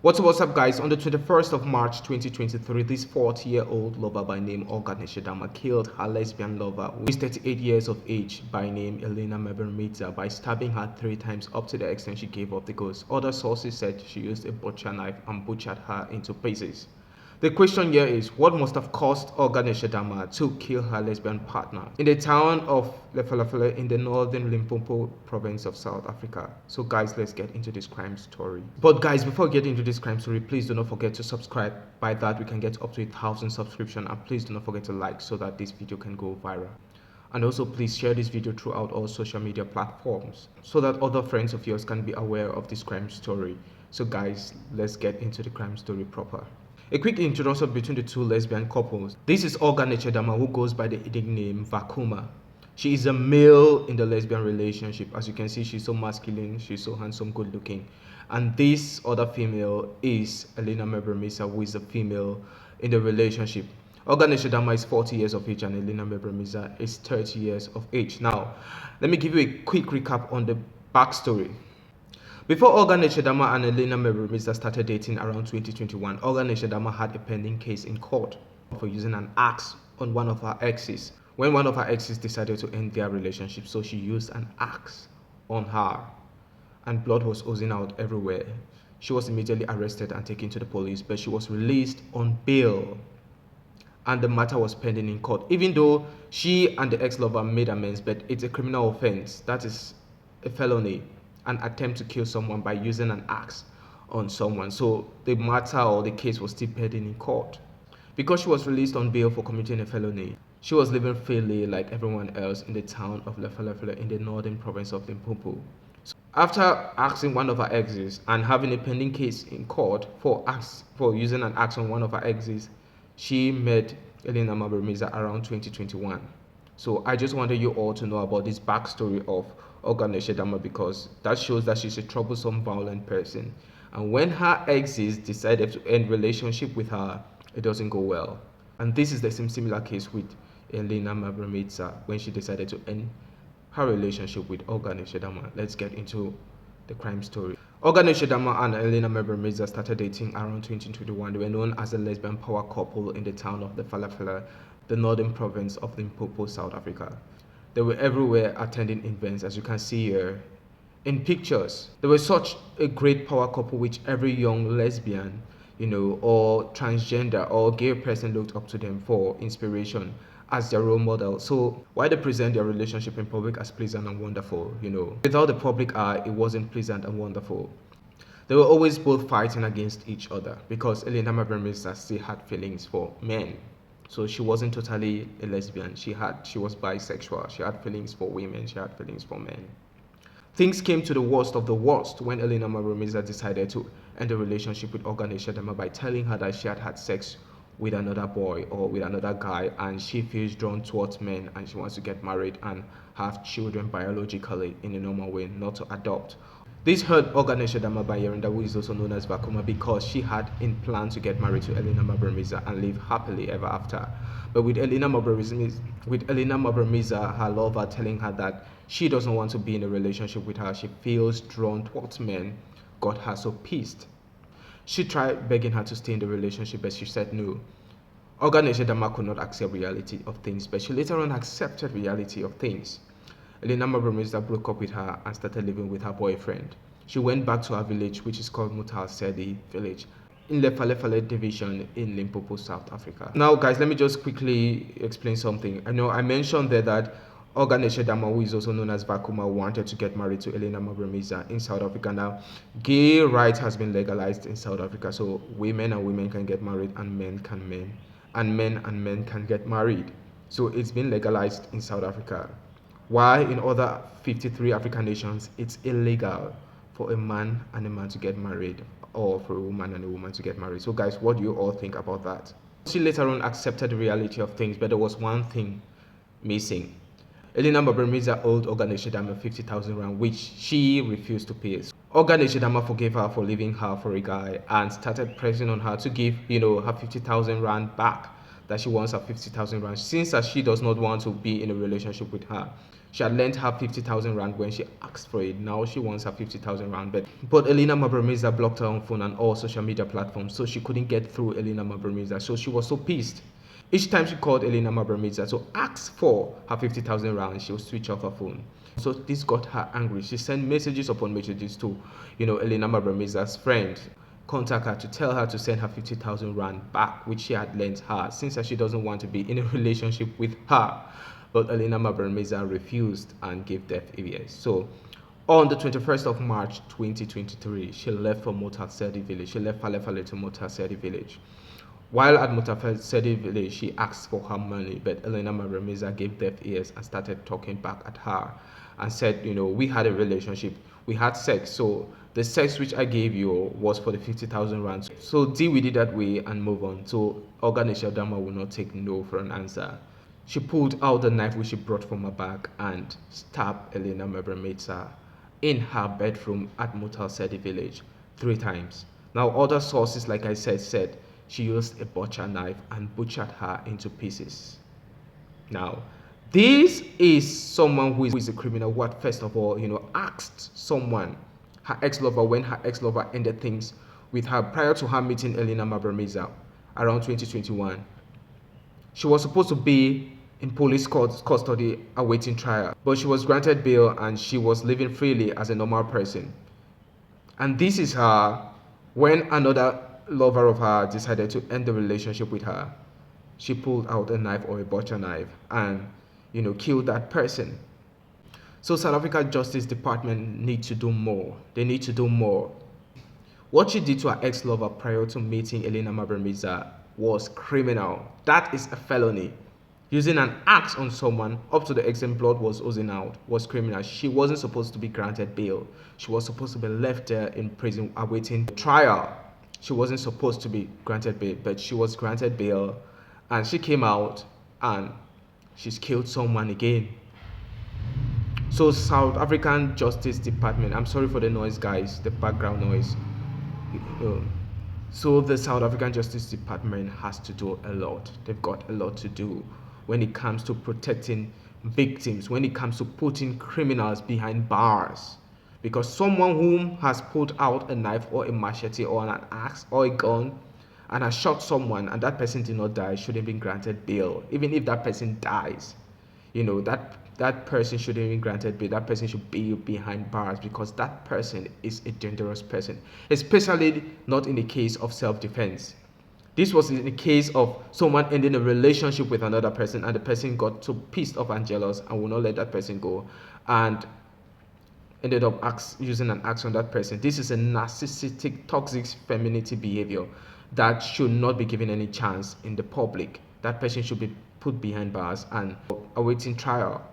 What's up, guys? On the 21st of March 2023, this 40-year-old lover by name Olga Neshedama killed her lesbian lover, who is 38 years of age, by name Elena Mebermitza, by stabbing her 3 times up to the extent she gave up the ghost. Other sources said she used a butcher knife and butchered her into pieces. The question here is, what must have caused Olga Neshedama to kill her lesbian partner in the town of Lefalafele in the northern Limpopo province of South Africa? So guys, let's get into this crime story. But guys, before we get into this crime story, please do not forget to subscribe. By that, we can get up to 1,000 subscriptions, and please do not forget to like so that this video can go viral. And also please share this video throughout all social media platforms so that other friends of yours can be aware of this crime story. So guys, let's get into the crime story proper. A quick introduction between the two lesbian couples. This is Olga Nechedama, who goes by the nickname Vakuma. She is a male in the lesbian relationship. As you can see, she's so masculine, she's so handsome, good looking. And this other female is Elena Mebremisa, who is a female in the relationship. Olga Nechedama is 40 years of age and Elena Mebremisa is 30 years of age. Now, let me give you a quick recap on the backstory. Before Olga Nechedama and Elena Mebremisa started dating around 2021, Olga Nechedama had a pending case in court for using an axe on one of her exes. When one of her exes decided to end their relationship, so she used an axe on her, and blood was oozing out everywhere. She was immediately arrested and taken to the police, but she was released on bail, and the matter was pending in court. Even though she and the ex-lover made amends, but it's a criminal offense. That is a felony. An attempt to kill someone by using an axe on someone. So the matter or the case was still pending in court. Because she was released on bail for committing a felony, she was living freely like everyone else in the town of Lefalefele in the northern province of Limpopo. So after asking one of her exes and having a pending case in court for using an axe on one of her exes, she met Elena Mabremiza around 2021. So I just wanted you all to know about this backstory of Olga Nechedama, because that shows that she's a troublesome, violent person. And when her exes decided to end relationship with her, it doesn't go well. And this is the same similar case with Elena Mabremitsa when she decided to end her relationship with Olga Nechedama. Let's get into the crime story. Olga Nechedama and Elena Mabremitsa started dating around 2021. They were known as a lesbian power couple in the town of the Falafela, the northern province of Limpopo, South Africa. They were everywhere attending events, as you can see here in pictures. They were such a great power couple which every young lesbian, or transgender or gay person looked up to them for inspiration as their role model. So why they present their relationship in public as pleasant and wonderful, without the public eye, it wasn't pleasant and wonderful. They were always both fighting against each other because Elena Mabremitsa still had feelings for men. So she wasn't totally a lesbian. She was bisexual. She had feelings for women. She had feelings for men. Things came to the worst of the worst when Elena Mabromisa decided to end a relationship with Olga Nechedama by telling her that she had had sex with another boy or with another guy, and she feels drawn towards men and she wants to get married and have children biologically in a normal way, not to adopt. This hurt Olga Nechedama Bayerinda, who is also known as Vakuma, because she had in plan to get married to Elena Mabromisa and live happily ever after. But with Elena Mabromisa, her lover, telling her that she doesn't want to be in a relationship with her, she feels drawn towards men, got her so pissed. She tried begging her to stay in the relationship, but she said no. Olga Nechedama could not accept reality of things, but she later on accepted reality of things. Elena Mabromisa broke up with her and started living with her boyfriend. She went back to her village, which is called Mutal Sedi village, in Lefalefale division in Limpopo, South Africa. Now guys, let me just quickly explain something. I know I mentioned there that Olga Nechedama, who is also known as Vakuma, wanted to get married to Elena Mabromisa in South Africa. Now, gay rights has been legalized in South Africa, so women and women can get married and men and men can get married. So it's been legalized in South Africa. While in other 53 African nations, it's illegal for a man and a man to get married, or for a woman and a woman to get married. So guys, what do you all think about that? She later on accepted the reality of things, but there was one thing missing. Elena Mabromisa owed Olga Nechedama 50,000 rand, which she refused to pay. Olga Nechedama forgave her for leaving her for a guy and started pressing on her to give, her 50,000 rand back. That she wants her 50,000 rand, since she does not want to be in a relationship with her. She had lent her 50,000 rand when she asked for it. Now she wants her 50,000 rand back. But Elena Mabramiza blocked her on phone and all social media platforms, so she couldn't get through Elena Mabramiza. So she was so pissed. Each time she called Elena Mabramiza to ask for her 50,000 rand, she would switch off her phone. So this got her angry. She sent messages upon messages to, Elena Mabramiza's friend, contact her to tell her to send her 50,000 rand back, which she had lent her, since she doesn't want to be in a relationship with her. But Elena Mabramiza refused and gave deaf ears. So on the 21st of March 2023, she left for Motasedi village. She left Falefale to Motasedi village. While at Motasedi village, she asked for her money, but Elena Mabramiza gave deaf ears and started talking back at her and said, we had a relationship, we had sex, so the sex which I gave you was for the 50,000 rand. So deal with it that way and move on. So Oganisha Dama will not take no for an answer. She pulled out the knife which she brought from her bag and stabbed Elena Mabramiza in her bedroom at Motel Sedi village 3 times. Now, other sources, like I said she used a butcher knife and butchered her into pieces. Now, this is someone who is a criminal. What first of all, asked someone, her ex-lover, when her ex-lover ended things with her prior to her meeting Elena Mabramiza around 2021. She was supposed to be in police custody awaiting trial, but she was granted bail and she was living freely as a normal person. And this is her when another lover of her decided to end the relationship with her. She pulled out a knife or a butcher knife and killed that person. So South Africa Justice Department need to do more. They need to do more. What she did to her ex-lover prior to meeting Elena Mabramiza was criminal. That is a felony. Using an axe on someone up to the extent blood was oozing out was criminal. She wasn't supposed to be granted bail. She was supposed to be left there in prison awaiting trial. She wasn't supposed to be granted bail, but she was granted bail and she came out and she's killed someone again. So South African Justice Department, I'm sorry for the noise guys, the background noise. So the South African Justice Department has to do a lot. They've got a lot to do when it comes to protecting victims, when it comes to putting criminals behind bars. Because someone whom has pulled out a knife or a machete or an axe or a gun and has shot someone and that person did not die shouldn't be granted bail. Even if that person dies, that person shouldn't be granted bail. That person should be behind bars because that person is a dangerous person, especially not in the case of self-defense. This was in the case of someone ending a relationship with another person and the person got so pissed off and jealous and will not let that person go and ended up using an axe on that person. This is a narcissistic, toxic femininity behavior that should not be given any chance in the public. That person should be put behind bars and awaiting trial.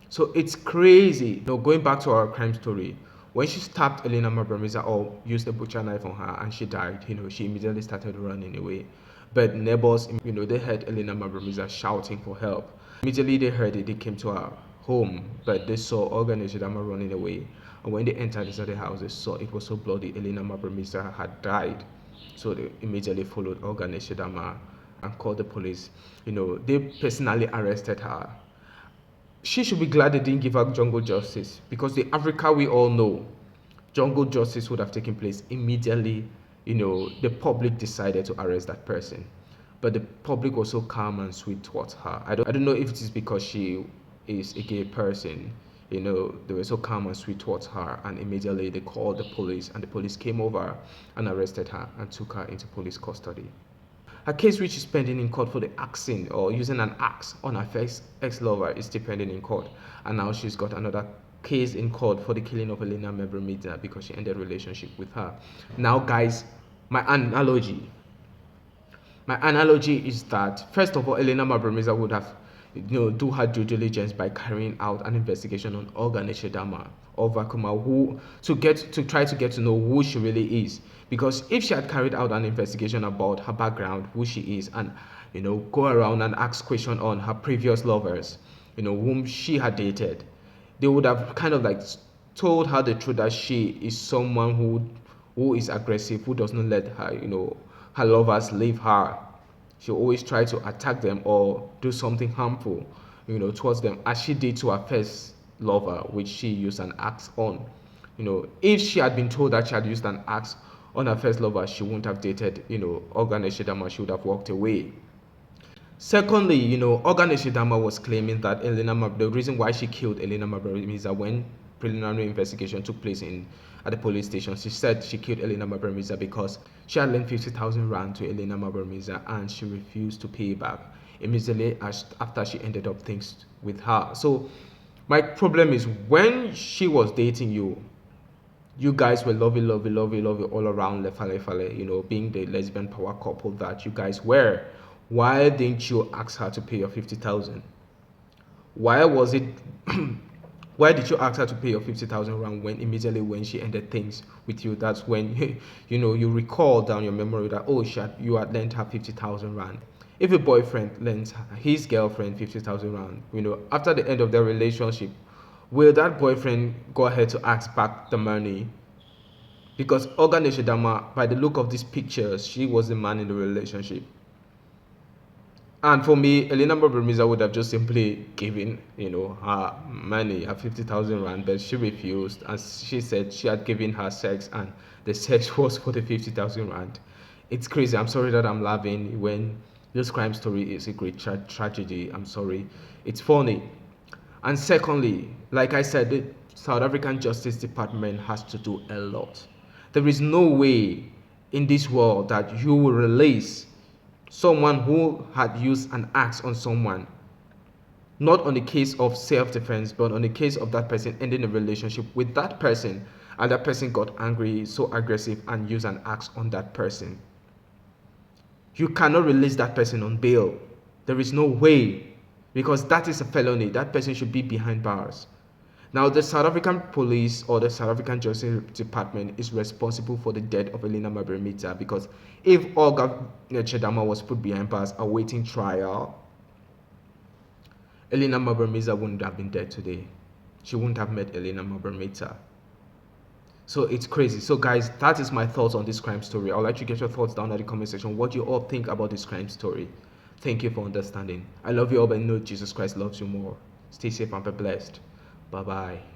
So it's crazy. Going back to our crime story, when she stabbed Elena Mabramiza or used a butcher knife on her and she died, she immediately started running away. But neighbors, they heard Elena Mabramiza shouting for help. Immediately they heard it, they came to her home, but they saw Olga Neshidama running away. And when they entered inside the house, they saw it was so bloody. Elena Mabramiza had died. So they immediately followed Olga Neshidama and called the police. They personally arrested her. She should be glad they didn't give her jungle justice because the Africa we all know, jungle justice would have taken place immediately. The public decided to arrest that person, but the public was so calm and sweet towards her. I don't know if it is because she is a gay person. They were so calm and sweet towards her, and immediately they called the police, and the police came over and arrested her and took her into police custody. Her case, which is pending in court for the axing or using an axe on her ex-lover, is still pending in court. And now she's got another case in court for the killing of Elena Mabramiza because she ended a relationship with her. Now, guys, my analogy is that, first of all, Elena Mabramiza would have do her due diligence by carrying out an investigation on Olga Neshidama or Vakuma, to try to get to know who she really is. Because if she had carried out an investigation about her background, who she is, and go around and ask questions on her previous lovers, whom she had dated, they would have kind of like told her the truth that she is someone who is aggressive, who does not let her, her lovers leave her. She always try to attack them or do something harmful, towards them, as she did to her first lover, which she used an axe on. If she had been told that she had used an axe on her first lover, she wouldn't have dated, Olga Neshidama. She would have walked away. Secondly, Olga Neshidama was claiming that the reason why she killed Elena Mabramiza when preliminary investigation took place at the police station, she said she killed Elena Mabramiza because she had lent 50,000 rand to Elena Mabramiza and she refused to pay back immediately after she ended up things with her. So my problem is, when she was dating you, you guys were lovey, lovey, lovey, lovey all around, being the lesbian power couple that you guys were. Why didn't you ask her to pay your 50,000? Why was it? Why did you ask her to pay your 50,000 rand when immediately when she ended things with you? That's when you recall down your memory that, oh, you had lent her 50,000 rand. If a boyfriend lends his girlfriend 50,000 rand, after the end of their relationship, will that boyfriend go ahead to ask back the money? Because Olga Neshidama, by the look of these pictures, she was the man in the relationship. And for me, Elena Mabramiza would have just simply given, her money, her 50,000 rand, but she refused. And she said she had given her sex, and the sex was for the 50,000 rand. It's crazy. I'm sorry that I'm laughing when this crime story is a great tragedy. I'm sorry. It's funny. And secondly, like I said, the South African Justice Department has to do a lot. There is no way in this world that you will release someone who had used an axe on someone, not on the case of self-defense, but on the case of that person ending a relationship with that person, and that person got angry, so aggressive, and used an axe on that person. You cannot release that person on bail. There is no way, because that is a felony. That person should be behind bars. Now, the South African police or the South African Justice Department is responsible for the death of Elena Mabramiza, because if Olga Neshidama was put behind bars awaiting trial, Elena Mabramiza wouldn't have been dead today. She wouldn't have met Elena Mabramiza. So it's crazy. So guys, that is my thoughts on this crime story. I'd like to get your thoughts down in the comment section. What do you all think about this crime story? Thank you for understanding. I love you all, but know Jesus Christ loves you more. Stay safe and be blessed. Bye bye.